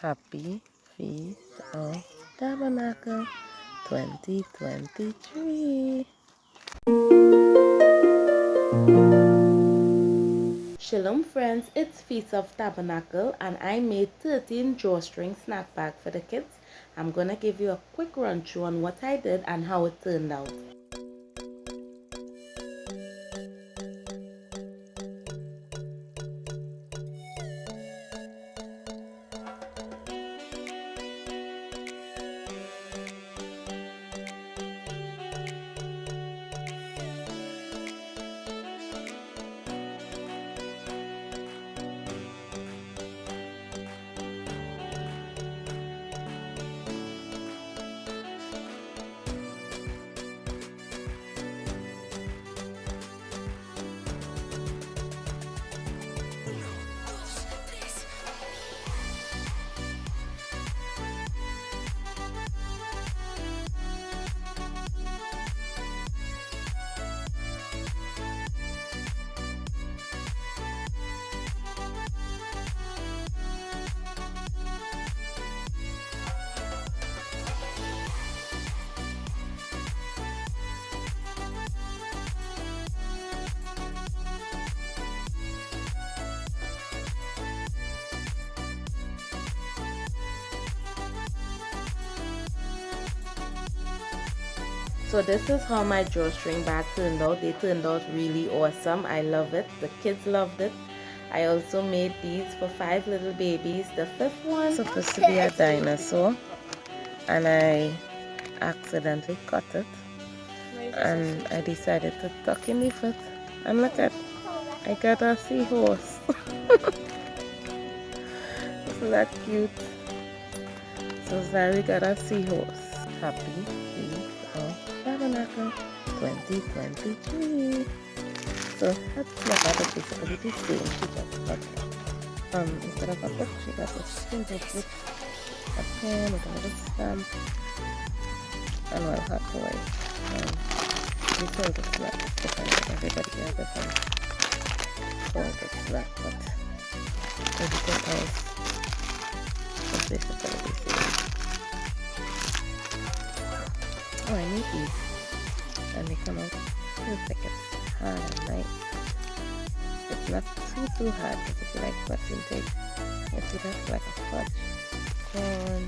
Happy Feast of Tabernacle 2023. Shalom friends, it's Feast of Tabernacle and I made 13 drawstring snack bag for the kids. I'm gonna give you a quick run through on what I did and how it turned out. So this is how my drawstring bag turned out. They turned out really awesome. I love it. The kids loved it. I also made these for 5 little babies. The 5th one was supposed to be a dinosaur and I accidentally cut it and I decided to tuck in the foot and look at, I got a seahorse. Isn't that cute? So Zari got a seahorse. Happy Feast of Tabernacle 2023. So let's look at it. Basically the same. She just got instead of a book, she got a simple book, a pen with a little stamp, and well, hot toy. This one is not different. Everybody has different folded black, but everything else is basically the same. Oh, I need these, and they come out perfect. It's hard and nice. It's not too hard because if you like what's intake, you see that's like a fudge corn.